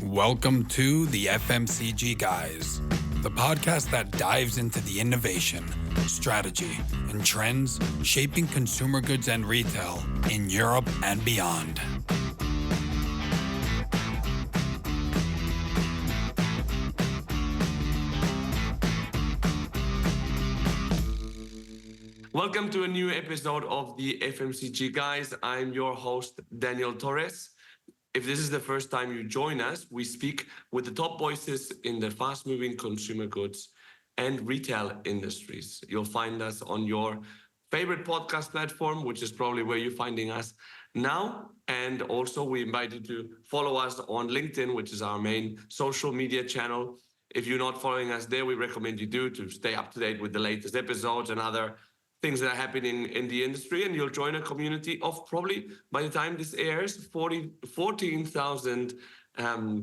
Welcome to the FMCG Guys, the podcast that dives into the innovation, strategy, and trends shaping consumer goods and retail in Europe and beyond. Welcome to a new episode of the FMCG Guys. I'm your host, Daniel Torres. If this is the first time you join us, we speak with the top voices in the fast-moving consumer goods and retail industries. You'll find us on your favorite podcast platform, which is probably where you're finding us now. And also we invite you to follow us on LinkedIn, which is our main social media channel. If you're not following us there, we recommend you do to stay up to date with the latest episodes and other things that are happening in the industry, and you'll join a community of probably, by the time this airs, 14,000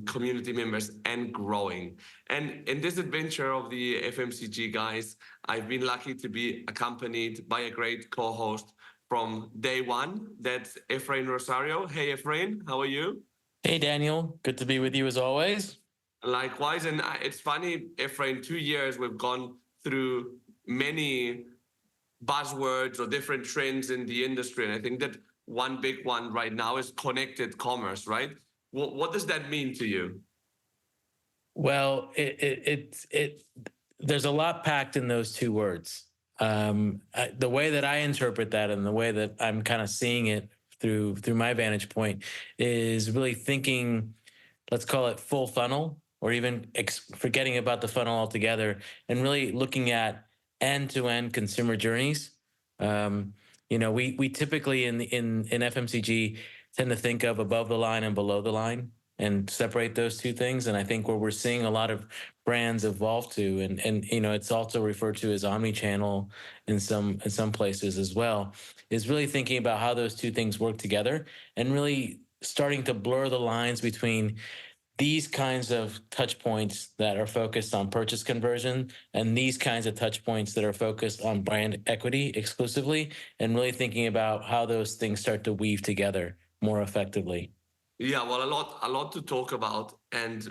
community members and growing. And in this adventure of the FMCG Guys, I've been lucky to be accompanied by a great co-host from day one. That's Efrain Rosario. Hey, Efrain, how are you? Hey, Daniel. Good to be with you as always. Likewise. And it's funny, Efrain, 2 years we've gone through many buzzwords or different trends in the industry. And I think that one big one right now is connected commerce, right? What does that mean to you? Well, there's a lot packed in those two words. The way that I interpret that and the way that I'm kind of seeing it through my vantage point is really thinking, let's call it full funnel, or even forgetting about the funnel altogether and really looking at end-to-end consumer journeys. We typically in FMCG tend to think of above the line and below the line and separate those two things. And I think where we're seeing a lot of brands evolve to, and it's also referred to as omni-channel in some places as well, is really thinking about how those two things work together and really starting to blur the lines between these kinds of touch points that are focused on purchase conversion and these kinds of touch points that are focused on brand equity exclusively, and really thinking about how those things start to weave together more effectively. Yeah, well, a lot to talk about. And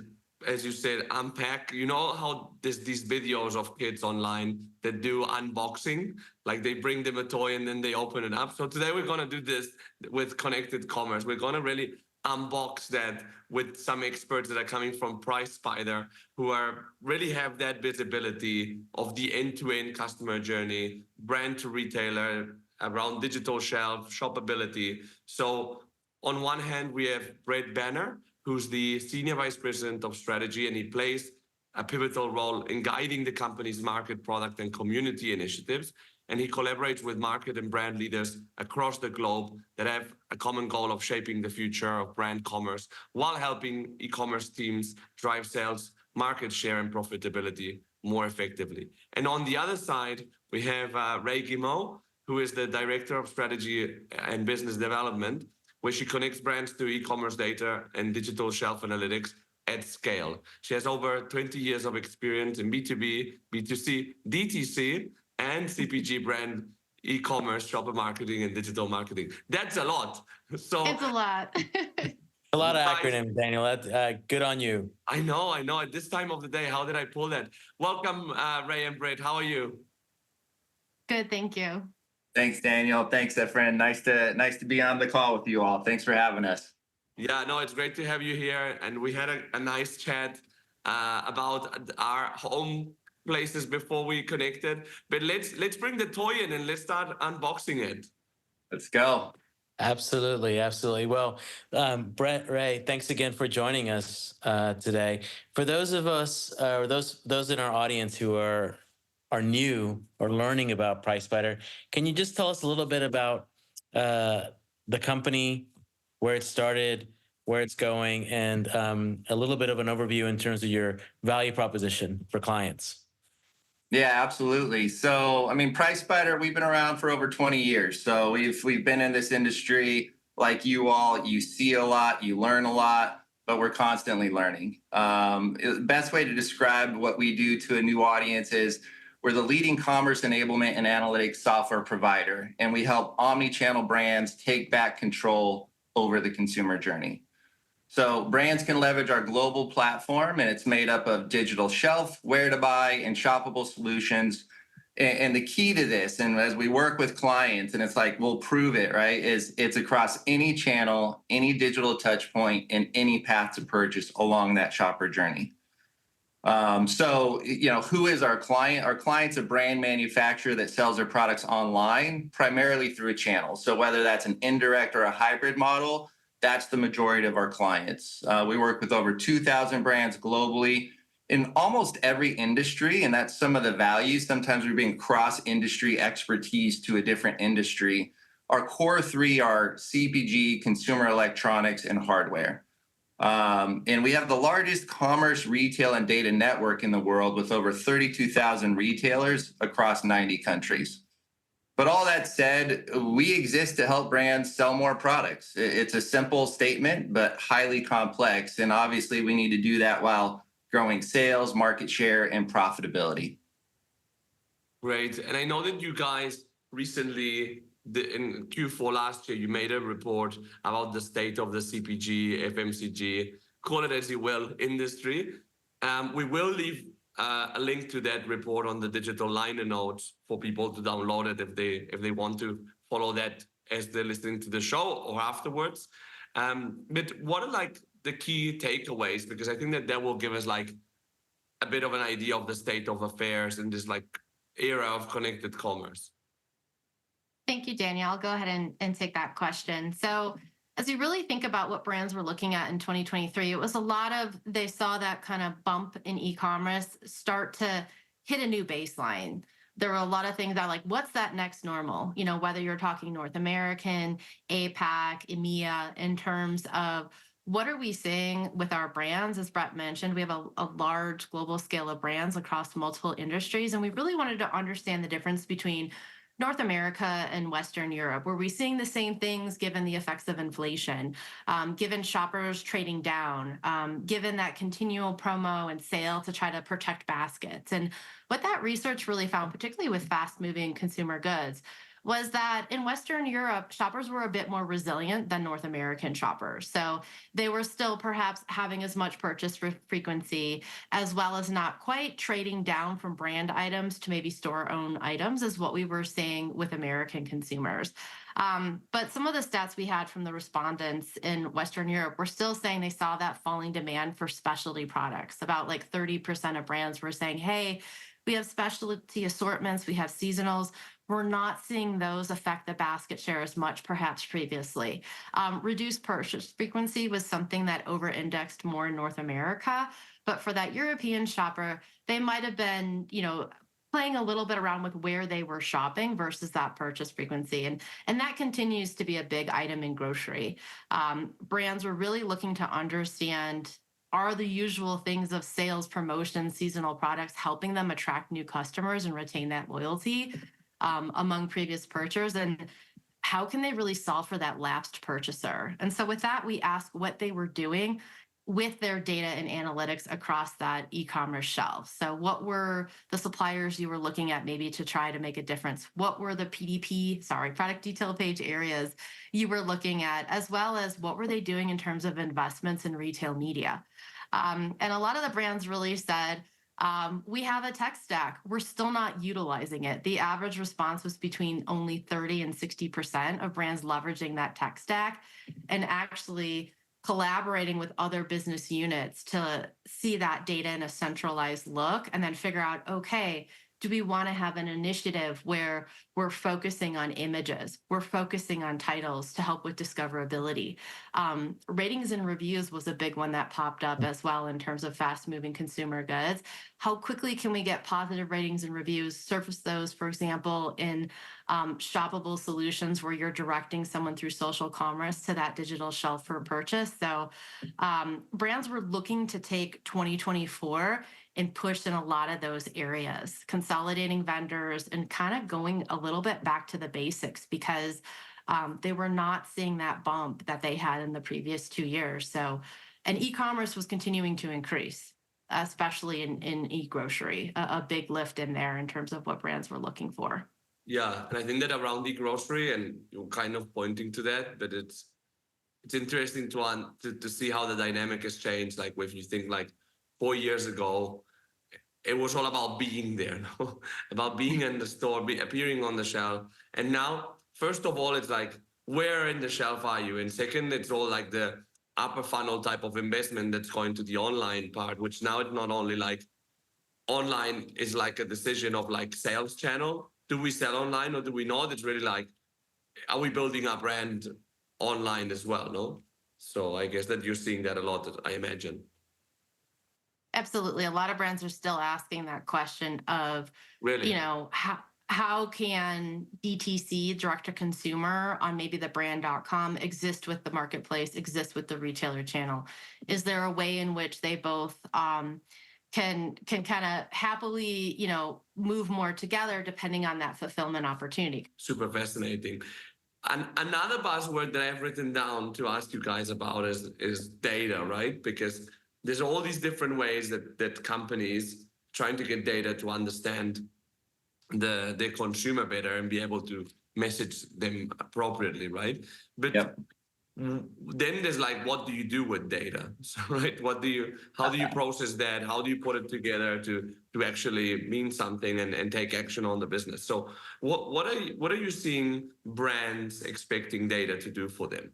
as you said, unpack, you know how there's these videos of kids online that do unboxing, like they bring them a toy and then they open it up. So today we're going to do this with connected commerce. We're going to really unbox that with some experts that are coming from Pricespider, who are really have that visibility of the end-to-end customer journey, brand to retailer, around digital shelf, shoppability. So on one hand, we have Brett Banner, who's the Senior Vice President of Strategy, and he plays a pivotal role in guiding the company's market, product, and community initiatives. And he collaborates with market and brand leaders across the globe that have a common goal of shaping the future of brand commerce while helping e-commerce teams drive sales, market share, and profitability more effectively. And on the other side, we have Rae Guimond, who is the Director of Strategy and Business Development, where she connects brands to e-commerce data and digital shelf analytics at scale. She has over 20 years of experience in B2B, B2C, DTC, and CPG brand, e-commerce, shopper marketing, and digital marketing. That's a lot. So it's a lot. A lot of acronyms, Daniel. That's good on you. I know. At this time of the day, how did I pull that? Welcome, Rae and Brett. How are you? Good, thank you. Thanks, Daniel. Thanks, Efrain. Nice to be on the call with you all. Thanks for having us. Yeah, no, it's great to have you here. And we had a nice chat about our home places before we connected, but let's bring the toy in and let's start unboxing it. Let's go. Absolutely. Well, Brett, Rae, thanks again for joining us today. For those of us, or those in our audience who are new or learning about Pricespider, can you just tell us a little bit about the company, where it started, where it's going, and a little bit of an overview in terms of your value proposition for clients? Yeah, absolutely. So, Pricespider, we've been around for over 20 years. So we've been in this industry like you all. You see a lot, you learn a lot, but we're constantly learning. The best way to describe what we do to a new audience is we're the leading commerce enablement and analytics software provider, and we help omni-channel brands take back control over the consumer journey. So brands can leverage our global platform, and it's made up of digital shelf, where to buy, and shoppable solutions. And the key to this, and as we work with clients, and it's like, we'll prove it, right, is it's across any channel, any digital touch point, and any path to purchase along that shopper journey. So, who is our client? Our client's a brand manufacturer that sells their products online, primarily through a channel. So whether that's an indirect or a hybrid model, that's the majority of our clients. We work with over 2,000 brands globally in almost every industry, and that's some of the values. Sometimes we bring cross-industry expertise to a different industry. Our core three are CPG, consumer electronics, and hardware. And we have the largest commerce, retail, and data network in the world with over 32,000 retailers across 90 countries. But all that said, we exist to help brands sell more products. It's a simple statement, but highly complex. And obviously, we need to do that while growing sales, market share, and profitability. Great. And I know that you guys recently, in Q4 last year, you made a report about the state of the CPG, FMCG, call it as you will, industry. We will leave a link to that report on the digital liner notes for people to download it if they want to follow that as they're listening to the show or afterwards. But what are like the key takeaways? Because I think that will give us like a bit of an idea of the state of affairs in this like era of connected commerce. Thank you, Daniel. I'll go ahead and take that question. So as we really think about what brands were looking at in 2023, it was a lot of, they saw that kind of bump in e-commerce start to hit a new baseline. There were a lot of things that like, what's that next normal? Whether you're talking North American, APAC, EMEA, in terms of what are we seeing with our brands? As Brett mentioned, we have a large global scale of brands across multiple industries, and we really wanted to understand the difference between North America and Western Europe. Were we seeing the same things given the effects of inflation, given shoppers trading down, given that continual promo and sale to try to protect baskets? And what that research really found, particularly with fast-moving consumer goods, was that in Western Europe, shoppers were a bit more resilient than North American shoppers. So they were still perhaps having as much purchase frequency, as well as not quite trading down from brand items to maybe store-owned items as what we were seeing with American consumers. But some of the stats we had from the respondents in Western Europe were still saying they saw that falling demand for specialty products. About like 30% of brands were saying, hey, we have specialty assortments, we have seasonals. We're not seeing those affect the basket share as much, perhaps previously. Reduced purchase frequency was something that over-indexed more in North America. But for that European shopper, they might have been, playing a little bit around with where they were shopping versus that purchase frequency. And that continues to be a big item in grocery. Brands were really looking to understand, are the usual things of sales, promotions, seasonal products helping them attract new customers and retain that loyalty among previous purchasers? And how can they really solve for that lapsed purchaser? And so with that, we asked what they were doing with their data and analytics across that e-commerce shelf. So what were the suppliers you were looking at maybe to try to make a difference? What were the product detail page areas you were looking at, as well as what were they doing in terms of investments in retail media? And a lot of the brands really said, we have a tech stack. We're still not utilizing it. The average response was between only 30 and 60% of brands leveraging that tech stack and actually collaborating with other business units to see that data in a centralized look and then figure out, okay, do we want to have an initiative where we're focusing on images, we're focusing on titles to help with discoverability? Ratings and reviews was a big one that popped up as well in terms of fast-moving consumer goods. How quickly can we get positive ratings and reviews, surface those, for example, in shoppable solutions where you're directing someone through social commerce to that digital shelf for purchase? So brands were looking to take 2024 and push in a lot of those areas, consolidating vendors and kind of going a little bit back to the basics because they were not seeing that bump that they had in the previous 2 years. So, and e-commerce was continuing to increase, especially in e-grocery, a big lift in there in terms of what brands were looking for. Yeah, and I think that around e-grocery, and you're kind of pointing to that, but it's interesting to see how the dynamic has changed. Like if you think like 4 years ago, it was all about being there, no? About being in the store, appearing on the shelf. And now, first of all, it's like, where in the shelf are you? And second, it's all like the upper funnel type of investment that's going to the online part, which now it's not only like online is like a decision of like sales channel. Do we sell online or do we not? It's really like, are we building our brand online as well, no? So I guess that you're seeing that a lot, I imagine. Absolutely. A lot of brands are still asking that question of, Really? how can DTC, direct to consumer, on maybe the brand.com exist with the marketplace, exist with the retailer channel? Is there a way in which they both can kind of happily, move more together depending on that fulfillment opportunity? Super fascinating. And another buzzword that I've written down to ask you guys about is data, right? Because there's all these different ways that companies trying to get data to understand the consumer better and be able to message them appropriately, right? But Yep. then there's like, what do you do with data? So, right, how do you process that? How do you put it together to actually mean something and take action on the business? So what are you seeing brands expecting data to do for them?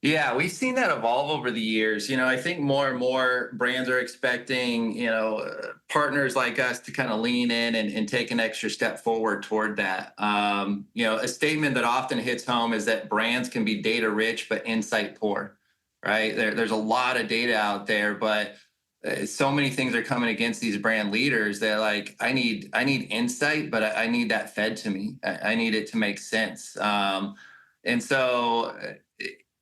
Yeah, we've seen that evolve over the years. I think more and more brands are expecting, partners like us to kind of lean in and take an extra step forward toward that. A statement that often hits home is that brands can be data rich, but insight poor, right? There's a lot of data out there, but so many things are coming against these brand leaders. They're like, I need insight, but I need that fed to me. I need it to make sense. And so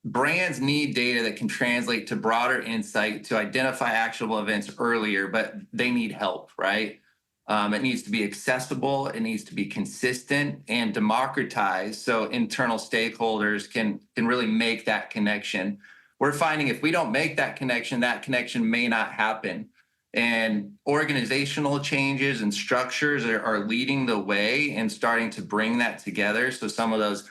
brands need data that can translate to broader insight to identify actionable events earlier, but they need help, right? It needs to be accessible, it needs to be consistent and democratized so internal stakeholders can really make that connection. We're finding if we don't make that connection may not happen. And organizational changes and structures are leading the way and starting to bring that together. So some of those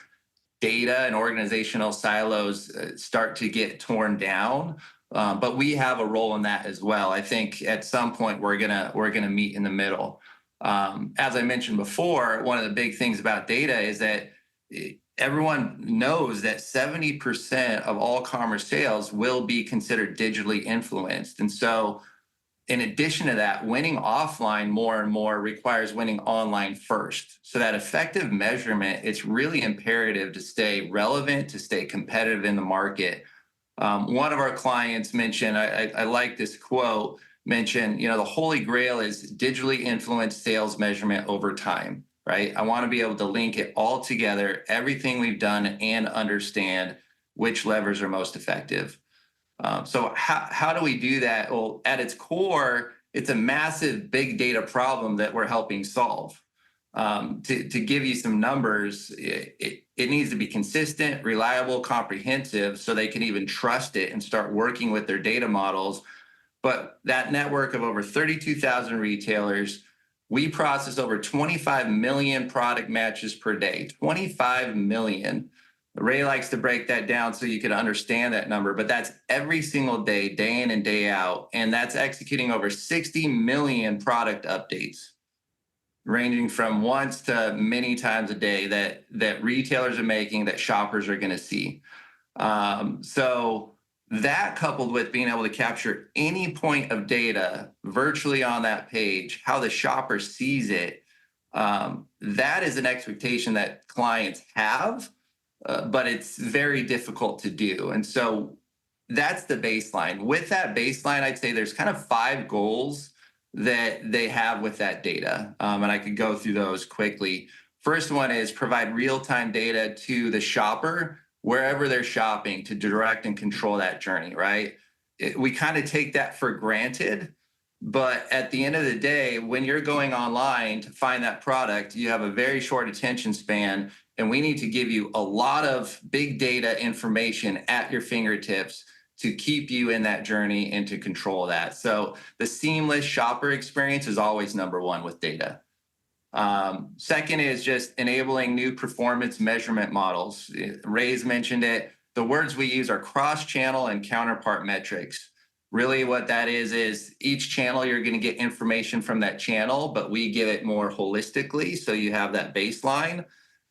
data and organizational silos start to get torn down, but we have a role in that as well. I think at some point we're gonna meet in the middle. As I mentioned before, one of the big things about data is that everyone knows that 70% of all commerce sales will be considered digitally influenced, and so in addition to that, winning offline more and more requires winning online first. So that effective measurement, it's really imperative to stay relevant, to stay competitive in the market. One of our clients mentioned, I like this quote, mentioned, the holy grail is digitally influenced sales measurement over time, right? I want to be able to link it all together, everything we've done, and understand which levers are most effective. So how do we do that? Well, at its core, it's a massive big data problem that we're helping solve. To give you some numbers, it needs to be consistent, reliable, comprehensive, so they can even trust it and start working with their data models. But that network of over 32,000 retailers, we process over 25 million product matches per day, 25 million. Rae likes to break that down so you can understand that number, but that's every single day, day in and day out. And that's executing over 60 million product updates, ranging from once to many times a day that retailers are making, that shoppers are going to see. So that, coupled with being able to capture any point of data virtually on that page, how the shopper sees it, that is an expectation that clients have. But it's very difficult to do. And so that's the baseline. With that baseline, I'd say there's kind of 5 goals that they have with that data. And I could go through those quickly. First one is provide real-time data to the shopper wherever they're shopping to direct and control that journey, right? We kind of take that for granted. But at the end of the day, when you're going online to find that product, you have a very short attention span. And we need to give you a lot of big data information at your fingertips to keep you in that journey and to control that. So the seamless shopper experience is always number one with data. Second is just enabling new performance measurement models. Rae's mentioned it. The words we use are cross-channel and counterpart metrics. Really what that is each channel you're going to get information from that channel, but we give it more holistically, so you have that baseline.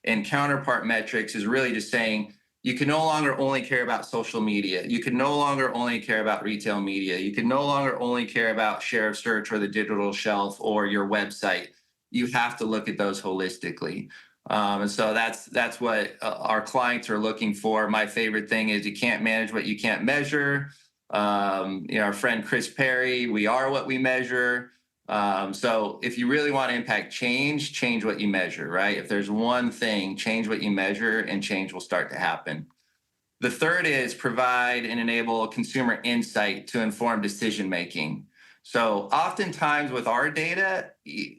And counterpart metrics is really just saying you can no longer only care about social media. You can no longer only care about retail media. You can no longer only care about share of search or the digital shelf or your website. You have to look at those holistically. And so that's what our clients are looking for. My favorite thing is you can't manage what you can't measure. Our friend Chris Perry, we are what we measure. So if you really want to impact change what you measure, right? If there's one thing, change what you measure and change will start to happen. The third is provide and enable consumer insight to inform decision-making. So oftentimes with our data,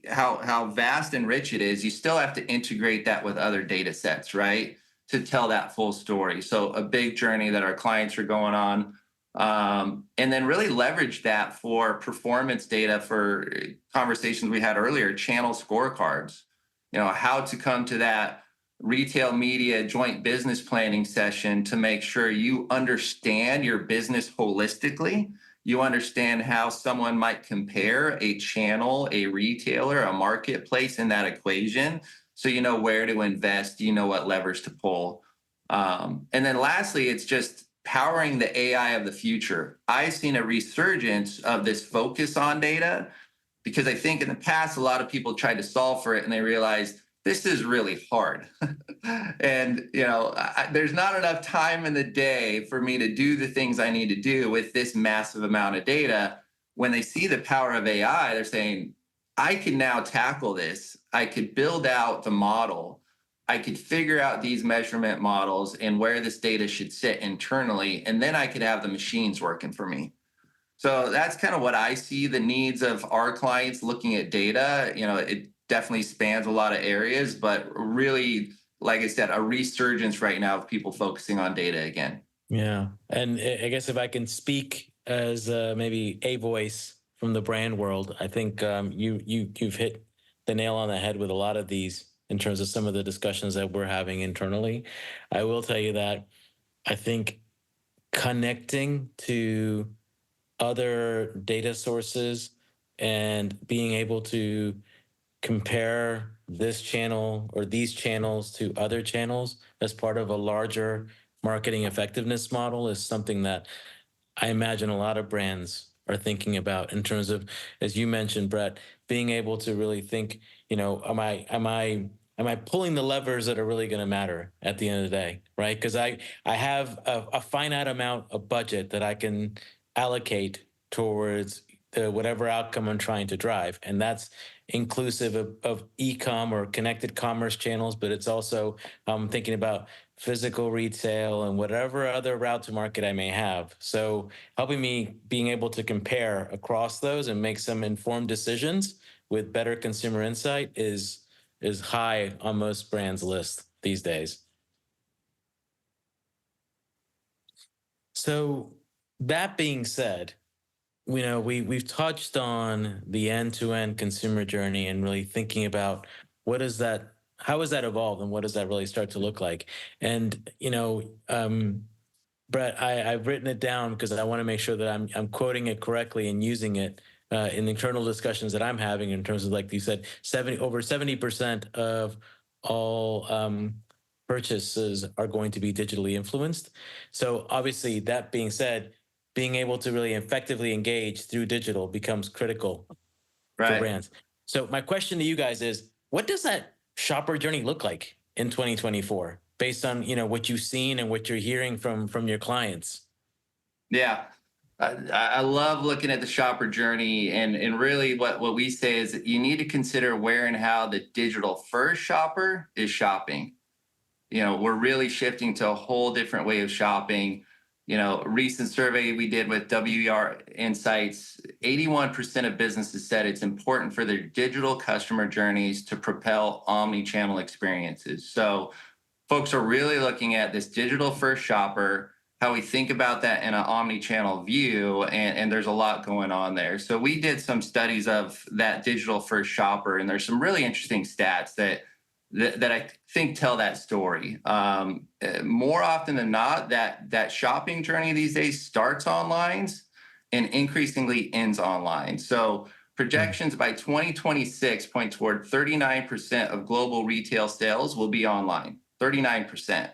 how vast and rich it is, you still have to integrate that with other data sets, right? To tell that full story. So a big journey that our clients are going on. And then really leverage that for performance data for conversations we had earlier, channel scorecards, how to come to that retail media joint business planning session to make sure you understand your business holistically. You understand how someone might compare a channel, a retailer, a marketplace in that equation. So you know where to invest, you know what levers to pull. And then lastly, it's just powering the AI of the future. I've seen a resurgence of this focus on data because I think in the past, a lot of people tried to solve for it and they realized this is really hard. And, there's not enough time in the day for me to do the things I need to do with this massive amount of data. When they see the power of AI, they're saying, I can now tackle this. I could build out the model. I could figure out these measurement models and where this data should sit internally, and then I could have the machines working for me. So that's kind of what I see the needs of our clients looking at data. It definitely spans a lot of areas, but really, like I said, a resurgence right now of people focusing on data again. Yeah. And I guess if I can speak as maybe a voice from the brand world, I think you've hit the nail on the head with a lot of these in terms of some of the discussions that we're having internally. I will tell you that I think connecting to other data sources and being able to compare this channel or these channels to other channels as part of a larger marketing effectiveness model is something that I imagine a lot of brands are thinking about in terms of, as you mentioned, Brett, being able to really think, am I pulling the levers that are really going to matter at the end of the day, right? Because I have a finite amount of budget that I can allocate towards whatever outcome I'm trying to drive, and that's inclusive of e-com or connected commerce channels, but it's also thinking about physical retail and whatever other route to market I may have. So helping me being able to compare across those and make some informed decisions with better consumer insight is high on most brands' list these days. So that being said, we've touched on the end-to-end consumer journey and really thinking about how has that evolved and what does that really start to look like? And, Brett, I've written it down because I want to make sure that I'm quoting it correctly and using it in internal discussions that I'm having in terms of, like you said, over 70% of all purchases are going to be digitally influenced. So obviously, that being said, being able to really effectively engage through digital becomes critical for brands. So my question to you guys is, what does that shopper journey look like in 2024 based on, what you've seen and what you're hearing from your clients? Yeah. I love looking at the shopper journey, and really what we say is that you need to consider where and how the digital first shopper is shopping. We're really shifting to a whole different way of shopping. Recent survey we did with WER Insights, 81% of businesses said it's important for their digital customer journeys to propel omni-channel experiences. So folks are really looking at this digital first shopper, how we think about that in an omni-channel view, and there's a lot going on there. So we did some studies of that digital first shopper, and there's some really interesting stats that that I think tell that story. More often than not, that shopping journey these days starts online and increasingly ends online. So projections by 2026 point toward 39% of global retail sales will be online. 39%.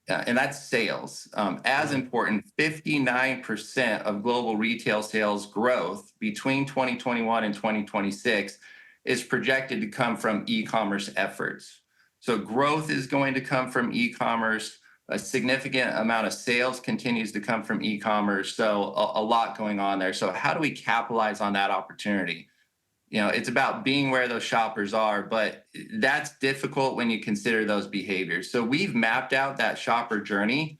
And that's sales. As important, 59% of global retail sales growth between 2021 and 2026 is projected to come from e-commerce efforts. So growth is going to come from e-commerce. A significant amount of sales continues to come from e-commerce. So a lot going on there. So how do we capitalize on that opportunity? It's about being where those shoppers are, but that's difficult when you consider those behaviors. So we've mapped out that shopper journey,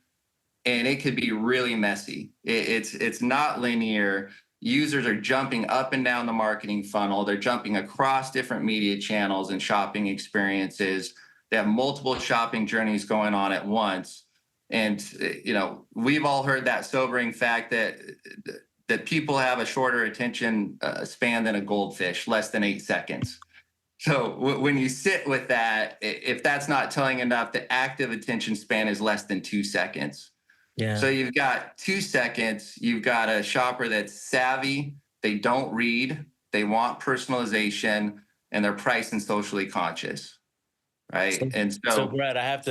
and it could be really messy. It's not linear. Users are jumping up and down the marketing funnel. They're jumping across different media channels and shopping experiences. They have multiple shopping journeys going on at once. And, we've all heard that sobering fact that people have a shorter attention span than a goldfish, less than 8 seconds. So when you sit with that, if that's not telling enough, the active attention span is less than 2 seconds. Yeah. So you've got 2 seconds, you've got a shopper that's savvy, they don't read, they want personalization, and they're price and socially conscious, right? So Brett,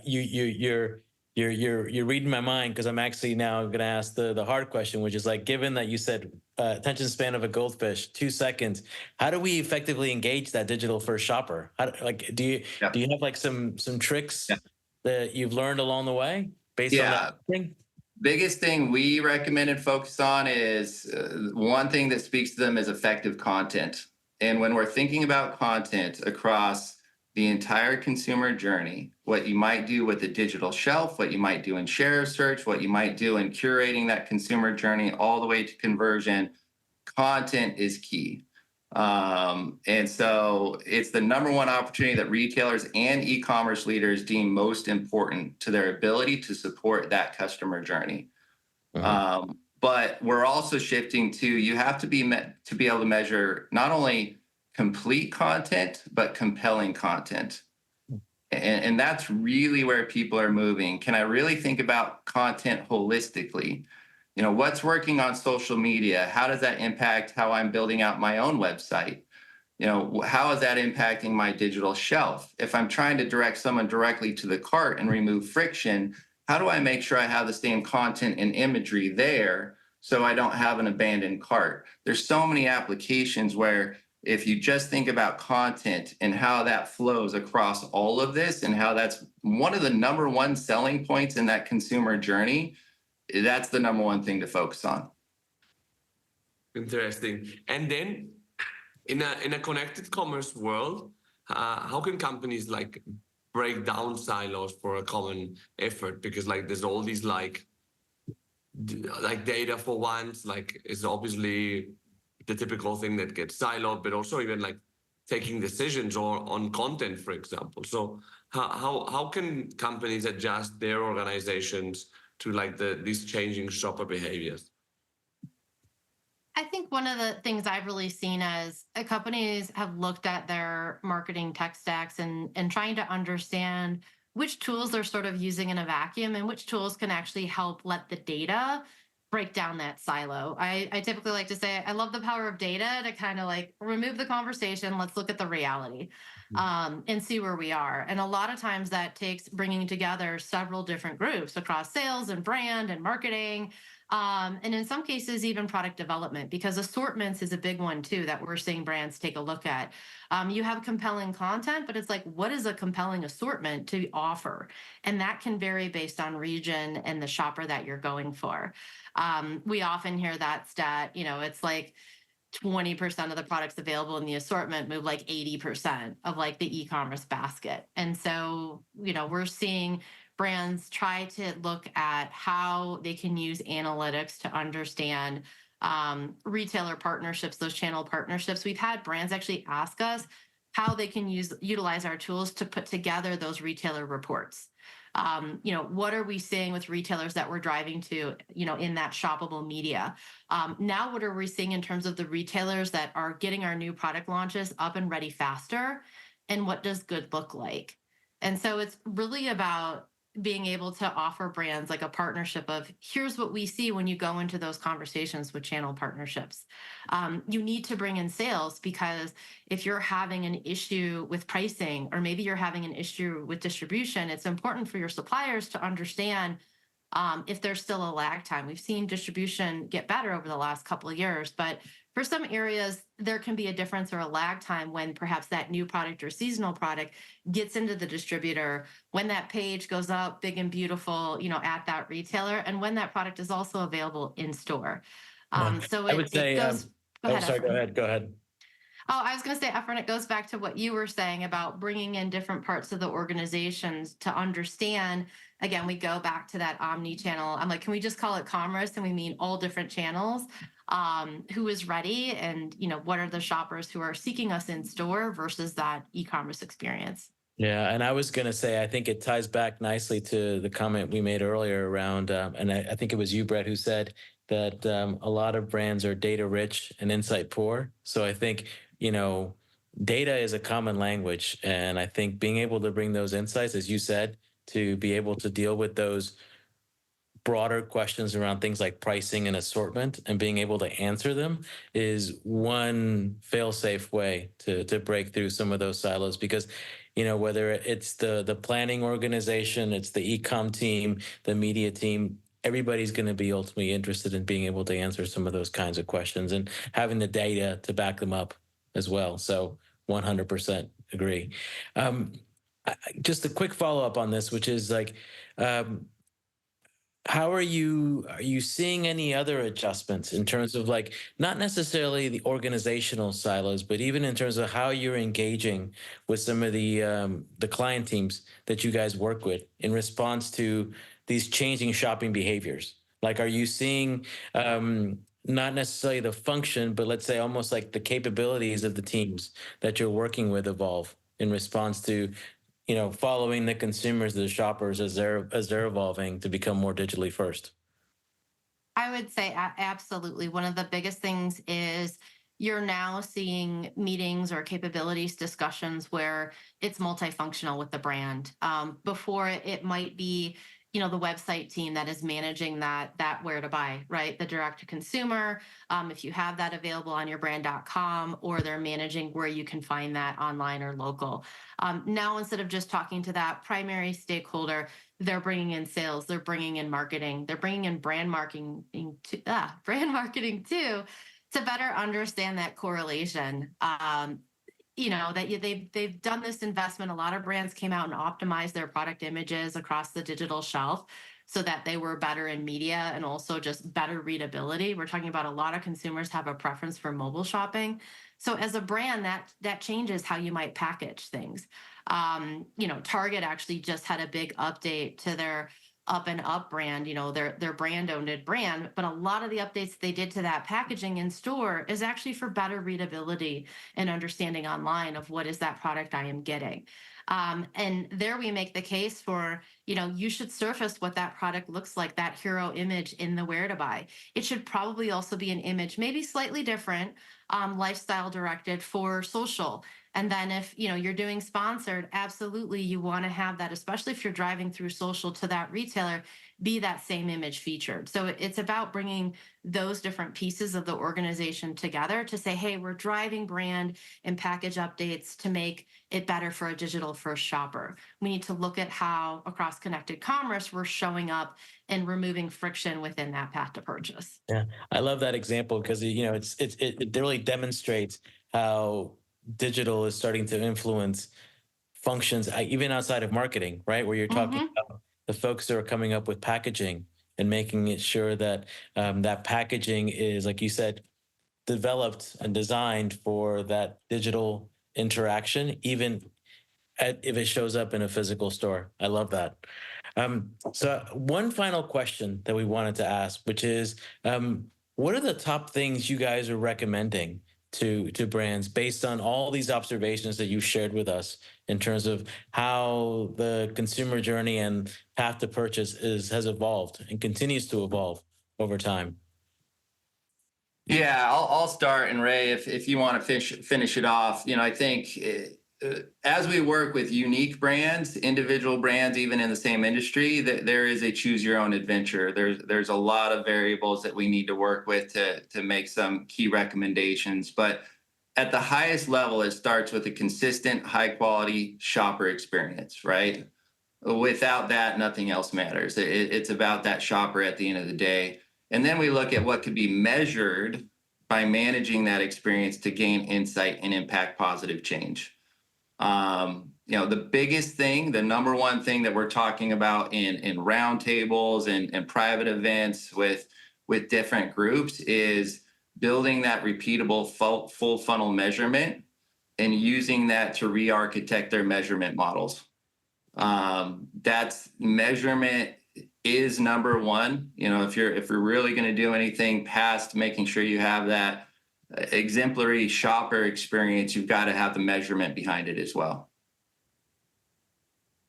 you're reading my mind, because I'm actually now going to ask the hard question, which is like, given that you said attention span of a goldfish, 2 seconds, how do we effectively engage that digital first shopper? Do you have like some tricks that you've learned along the way based on that thing? Biggest thing we recommend and focus on is one thing that speaks to them is effective content. And when we're thinking about content across the entire consumer journey, what you might do with the digital shelf, what you might do in share search, what you might do in curating that consumer journey all the way to conversion, content is key. And so it's the number one opportunity that retailers and e-commerce leaders deem most important to their ability to support that customer journey. But we're also shifting to, you have to be able to measure not only complete content, but compelling content. And that's really where people are moving. Can I really think about content holistically? What's working on social media? How does that impact how I'm building out my own website? How is that impacting my digital shelf? If I'm trying to direct someone directly to the cart and remove friction, how do I make sure I have the same content and imagery there so I don't have an abandoned cart? There's so many applications where if you just think about content and how that flows across all of this, and how that's one of the number one selling points in that consumer journey, that's the number one thing to focus on. Interesting. And then in a connected commerce world, how can companies like break down silos for a common effort? Because there's all these like data for once, is obviously the typical thing that gets siloed, but also even taking decisions or on content, for example. So how can companies adjust their organizations to these changing shopper behaviors? I think one of the things I've really seen as companies have looked at their marketing tech stacks and trying to understand which tools they're sort of using in a vacuum and which tools can actually help let the data break down that silo. I typically like to say I love the power of data to kind of remove the conversation. Let's look at the reality and see where we are. And a lot of times that takes bringing together several different groups across sales and brand and marketing. And in some cases, even product development, because assortments is a big one too that we're seeing brands take a look at. You have compelling content, but it's what is a compelling assortment to offer? And that can vary based on region and the shopper that you're going for. We often hear that stat, it's 20% of the products available in the assortment move 80% of the e-commerce basket. And so, we're seeing brands try to look at how they can use analytics to understand retailer partnerships, those channel partnerships. We've had brands actually ask us how they can utilize our tools to put together those retailer reports. What are we seeing with retailers that we're driving to, in that shoppable media? Now, what are we seeing in terms of the retailers that are getting our new product launches up and ready faster? and what does good look like. And so it's really about being able to offer brands like a partnership of here's what we see when you go into those conversations with channel partnerships. You need to bring in sales, because if you're having an issue with pricing, or maybe you're having an issue with distribution, it's important for your suppliers to understand if there's still a lag time. We've seen distribution get better over the last couple of years, but for some areas, there can be a difference or a lag time when perhaps that new product or seasonal product gets into the distributor, when that page goes up big and beautiful, at that retailer, and when that product is also available in store. So I would say, it goes. Go ahead, sorry, Efren. go ahead. Oh, I was going to say, Efren, it goes back to what you were saying about bringing in different parts of the organizations to understand. Again, we go back to that omni-channel. I'm like, can we just call it commerce? And we mean all different channels. Who is ready, and what are the shoppers who are seeking us in store versus that e-commerce experience? Yeah, and I was going to say, I think it ties back nicely to the comment we made earlier around, and I think it was you, Brett, who said that a lot of brands are data rich and insight poor. So I think, data is a common language. And I think being able to bring those insights, as you said, to be able to deal with those broader questions around things like pricing and assortment and being able to answer them is one fail-safe way to break through some of those silos. Because whether it's the planning organization, it's the e-com team, the media team, everybody's going to be ultimately interested in being able to answer some of those kinds of questions and having the data to back them up as well. So 100% agree. Just a quick follow-up on this, which is like, how are you seeing any other adjustments in terms of, like, not necessarily the organizational silos, but even in terms of how you're engaging with some of the client teams that you guys work with in response to these changing shopping behaviors? Like, are you seeing not necessarily the function, but let's say almost like the capabilities of the teams that you're working with evolve in response to following the consumers, the shoppers, as they're evolving to become more digitally first? I would say absolutely. One of the biggest things is you're now seeing meetings or capabilities discussions where it's multifunctional with the brand. Before, it might be the website team that is managing that where to buy, right? The direct to consumer, if you have that available on your brand.com, or they're managing where you can find that online or local. Now, instead of just talking to that primary stakeholder, they're bringing in sales, they're bringing in marketing, they're bringing in brand marketing too, to better understand that correlation. They've done this investment. A lot of brands came out and optimized their product images across the digital shelf so that they were better in media and also just better readability. We're talking about a lot of consumers have a preference for mobile shopping. So as a brand, that changes how you might package things. Target actually just had a big update to their Up and Up brand, their brand owned brand, but a lot of the updates they did to that packaging in store is actually for better readability and understanding online of what is that product I am getting. And there we make the case for, you should surface what that product looks like, that hero image in the where to buy. It should probably also be an image, maybe slightly different, lifestyle directed for social. And then if you're doing sponsored, absolutely you want to have that, especially if you're driving through social to that retailer, be that same image featured. So it's about bringing those different pieces of the organization together to say, hey, we're driving brand and package updates to make it better for a digital first shopper. We need to look at how across connected commerce we're showing up and removing friction within that path to purchase. Yeah, I love that example because it really demonstrates how digital is starting to influence functions even outside of marketing, right? Where you're talking about the folks that are coming up with packaging and making it sure that that packaging is, like you said, developed and designed for that digital interaction, even if it shows up in a physical store. I love that. So one final question that we wanted to ask, which is, what are the top things you guys are recommending to brands based on all these observations that you shared with us in terms of how the consumer journey and path to purchase has evolved and continues to evolve over time? Yeah, I'll start, and Rae, if you want to finish it off, I think as we work with unique brands, individual brands, even in the same industry, that there is a choose your own adventure. There's a lot of variables that we need to work with to make some key recommendations. But at the highest level, it starts with a consistent, high quality shopper experience, right? Without that, nothing else matters. It's about that shopper at the end of the day. And then we look at what could be measured by managing that experience to gain insight and impact positive change. The biggest thing, the number one thing that we're talking about in roundtables and private events with different groups is building that repeatable full funnel measurement and using that to re-architect their measurement models. That's measurement is number one. If you're really going to do anything past making sure you have that exemplary shopper experience, you've got to have the measurement behind it as well.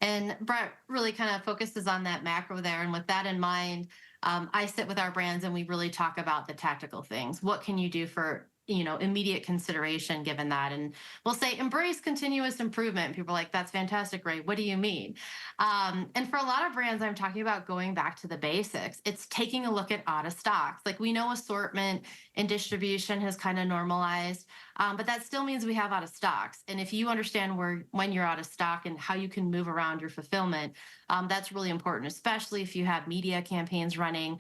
And Brett really kind of focuses on that macro there. And with that in mind, I sit with our brands and we really talk about the tactical things. What can you do for immediate consideration given that? And we'll say embrace continuous improvement. People are like, that's fantastic, Rae. What do you mean? And for a lot of brands, I'm talking about going back to the basics. It's taking a look at out of stocks. Like, we know assortment and distribution has kind of normalized, but that still means we have out of stocks. And if you understand when you're out of stock and how you can move around your fulfillment, that's really important, especially if you have media campaigns running.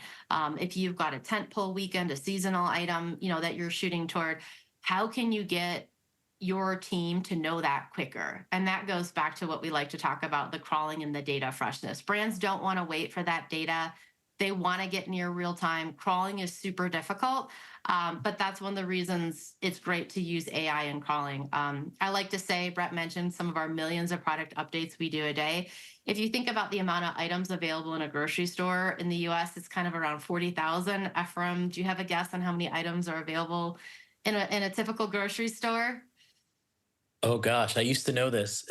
If you've got a tentpole weekend, a seasonal item, that you're shooting toward, how can you get your team to know that quicker? And that goes back to what we like to talk about, the crawling and the data freshness. Brands don't want to wait for that data. They want to get near real time. Crawling is super difficult, but that's one of the reasons it's great to use AI in crawling. I like to say, Brett mentioned some of our millions of product updates we do a day. If you think about the amount of items available in a grocery store in the US, it's kind of around 40,000. Ephraim, do you have a guess on how many items are available in a typical grocery store? Oh gosh, I used to know this.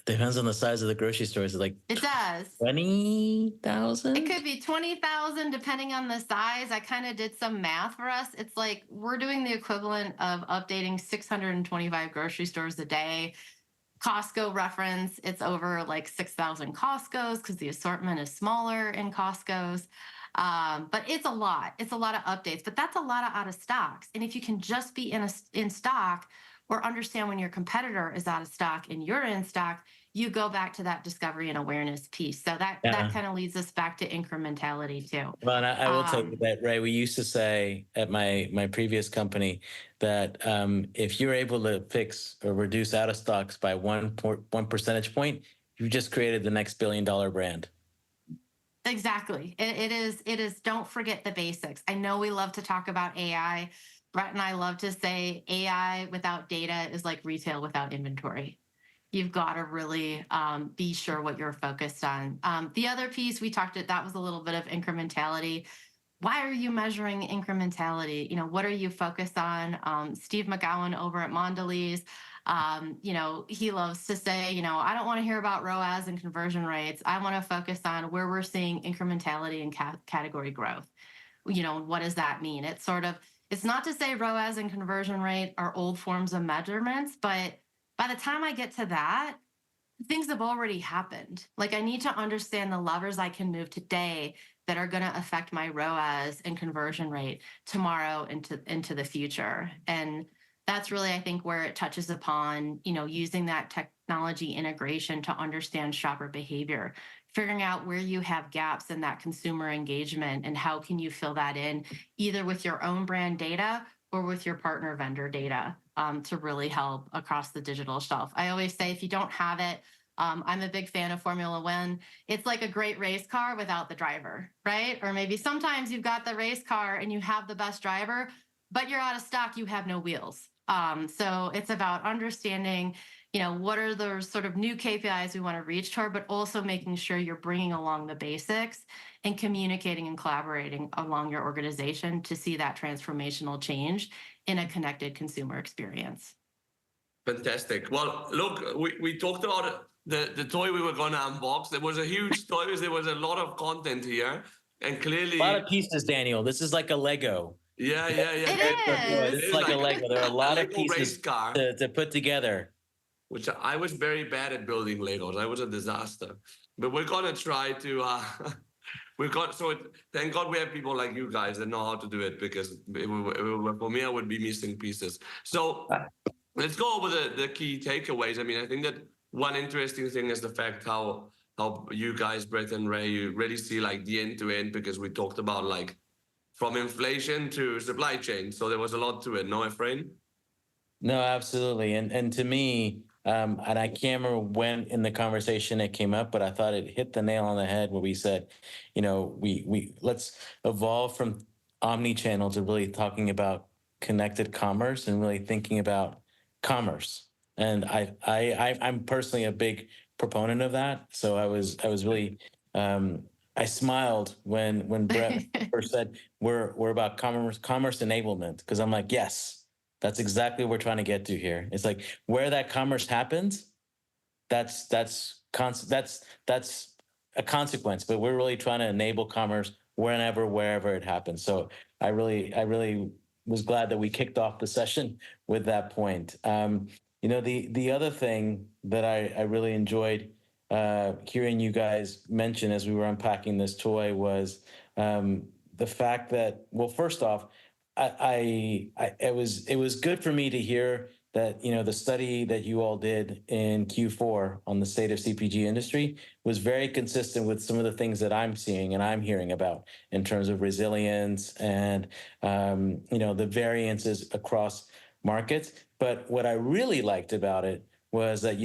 Depends on the size of the grocery store. Is it like It does. 20,000? It could be 20,000 depending on the size. I kind of did some math for us. It's like we're doing the equivalent of updating 625 grocery stores a day. Costco reference, it's over like 6,000 Costco's because the assortment is smaller in Costco's. But it's a lot. It's a lot of updates, but that's a lot of out of stocks. And if you can just be in stock or understand when your competitor is out of stock and you're in stock, you go back to that discovery and awareness piece. So that kind of leads us back to incrementality too. Well, and I will tell you that, Rae, we used to say at my previous company that if you're able to fix or reduce out of stocks by one percentage point, you just created the next billion-dollar brand. Exactly. It is. Don't forget the basics. I know we love to talk about AI. Brett and I love to say AI without data is like retail without inventory. You've got to really be sure what you're focused on. The other piece we talked about, that was a little bit of incrementality. Why are you measuring incrementality? What are you focused on? Steve McGowan over at Mondelez, he loves to say, I don't want to hear about ROAS and conversion rates. I want to focus on where we're seeing incrementality and category growth. What does that mean? It's not to say ROAS and conversion rate are old forms of measurements, but by the time I get to that, things have already happened. Like, I need to understand the levers I can move today that are going to affect my ROAS and conversion rate tomorrow into the future. And that's really, I think, where it touches upon, using that technology integration to understand shopper behavior, figuring out where you have gaps in that consumer engagement and how can you fill that in either with your own brand data or with your partner vendor data to really help across the digital shelf. I always say, if you don't have it, I'm a big fan of Formula One. It's like a great race car without the driver, right? Or maybe sometimes you've got the race car and you have the best driver, but you're out of stock, you have no wheels. So it's about understanding, what are those sort of new KPIs we want to reach toward, but also making sure you're bringing along the basics and communicating and collaborating along your organization to see that transformational change in a connected consumer experience. Fantastic. Well, look, we talked about the toy we were going to unbox. There was a huge toy. There was a lot of content here. And clearly... A lot of pieces, Daniel. This is like a Lego. It It It's is like a like Lego. There are a a lot of Lego race pieces car, to put together. which I was very bad at building Legos. I was a disaster. But we're gonna try to. We've got thank God we have people like you guys that know how to do it, because for me I would be missing pieces. So let's go over the key takeaways. I mean, I think that one interesting thing is the fact how you guys, Brett and Ray, you really see like the end to end, because we talked about like from inflation to supply chain. So there was a lot to it, no, Efrain? No, absolutely. And to me, and I can't remember when in the conversation it came up, but I thought it hit the nail on the head where we said, you know, we let's evolve from omni-channel to really talking about connected commerce and really thinking about commerce. And I'm personally a big proponent of that. So I was really I smiled when Brett first said we're about commerce enablement, because I'm like, yes. That's exactly what we're trying to get to here. It's like where that commerce happens, that's a consequence, but we're really trying to enable commerce wherever it happens. So I really was glad that we kicked off the session with that point. You know, the other thing that I really enjoyed hearing you guys mention as we were unpacking this toy was the fact that, well, first off, it was good for me to hear that, you know, the study that you all did in Q4 on the state of CPG industry was very consistent with some of the things that I'm seeing and I'm hearing about in terms of resilience and, you know, the variances across markets. But what I really liked about it was that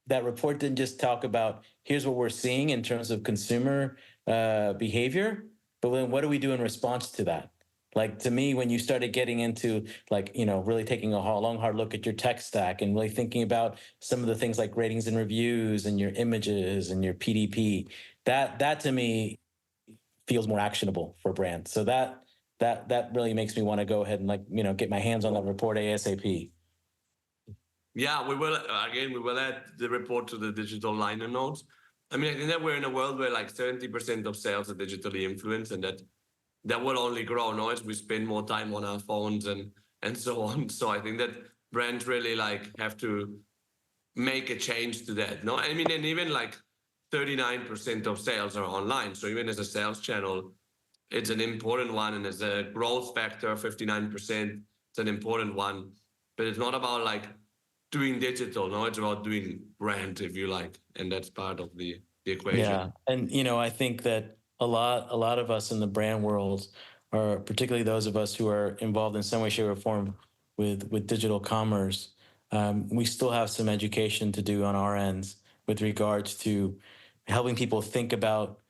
that report didn't just talk about here's what we're seeing in terms of consumer behavior, but then what do we do in response to that? Like, to me, when you started getting into, like, you know, really taking a long, hard look at your tech stack and really thinking about some of the things like ratings and reviews and your images and your PDP, that to me feels more actionable for brands. So that really makes me want to go ahead and, like, you know, get my hands on that report ASAP. Yeah, we will add the report to the digital liner notes. I mean, I think that we're in a world where like 70% of sales are digitally influenced, and that will only grow, no, as we spend more time on our phones and so on. So I think that brands really like have to make a change to that. No, I mean, and even like 39% of sales are online. So even as a sales channel, it's an important one, and as a growth factor, 59%, it's an important one. But it's not about like doing digital, no, it's about doing brand, if you like, and that's part of the equation. Yeah, and you know, I think that a lot of us in the brand world, or particularly those of us who are involved in some way, shape, or form with digital commerce, we still have some education to do on our ends with regards to helping people think about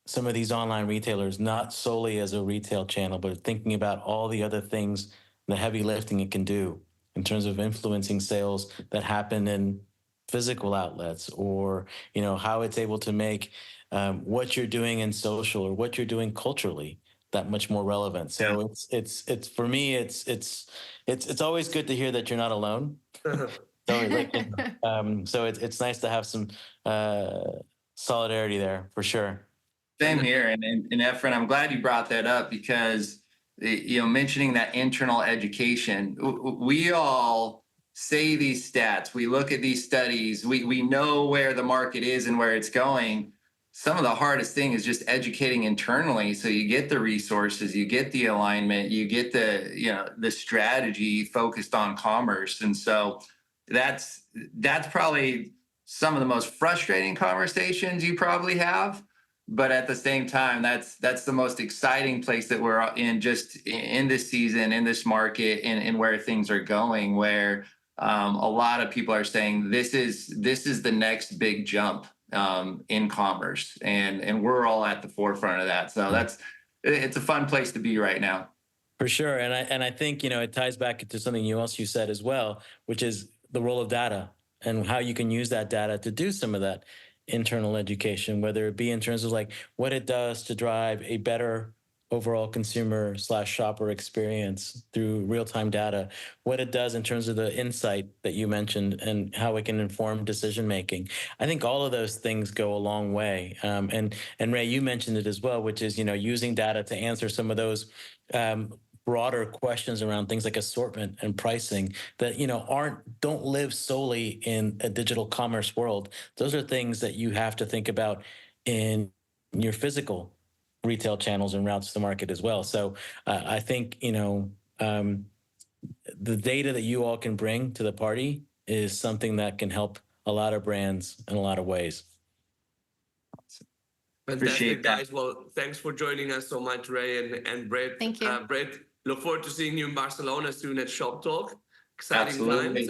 some of these online retailers not solely as a retail channel, but thinking about all the other things, the heavy lifting it can do in terms of influencing sales that happen in physical outlets, or, you know, how it's able to make what you're doing in social or what you're doing culturally that much more relevant. So Yeah. it's for me, it's always good to hear that you're not alone. So like, so it's nice to have some solidarity there for sure. Same here. And Efren, I'm glad you brought that up, because, you know, mentioning that internal education, we all say these stats, we look at these studies, we know where the market is and where it's going. Some of the hardest thing is just educating internally. So you get the resources, you get the alignment, you get the, you know, the strategy focused on commerce. And so that's probably some of the most frustrating conversations you probably have. But at the same time, that's the most exciting place that we're in, just in this season, in this market, and where things are going, where a lot of people are saying this is the next big jump in commerce, and we're all at the forefront of that. So it's a fun place to be right now. For sure. And I think, you know, it ties back to something else you said as well, which is the role of data and how you can use that data to do some of that internal education, whether it be in terms of like what it does to drive a better overall consumer / shopper experience through real-time data, what it does in terms of the insight that you mentioned and how it can inform decision making. I think all of those things go a long way. And Rae, you mentioned it as well, which is, using data to answer some of those broader questions around things like assortment and pricing that don't live solely in a digital commerce world. Those are things that you have to think about in your physical retail channels and routes to market as well. So I think the data that you all can bring to the party is something that can help a lot of brands in a lot of ways. Fantastic, guys. Well, thanks for joining us so much, Rae and Brett. Thank you. Brett, look forward to seeing you in Barcelona soon at Shop Talk. Exciting times.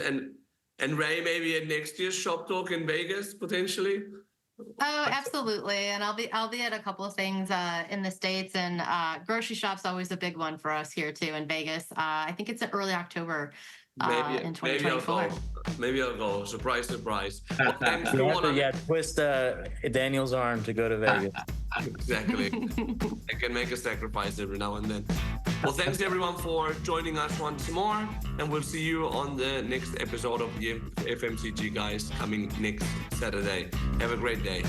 And Rae, maybe at next year's Shop Talk in Vegas, potentially. Oh, absolutely. And I'll be at a couple of things in the States, and grocery shop's always a big one for us here too in Vegas. I think it's in early October in 2024. Maybe I'll go. Surprise, surprise. Well, thanks to twist Daniel's arm to go to Vegas. Exactly. I can make a sacrifice every now and then. Well, thanks everyone for joining us once more, and we'll see you on the next episode of the FMCG Guys coming next Saturday. Have a great day.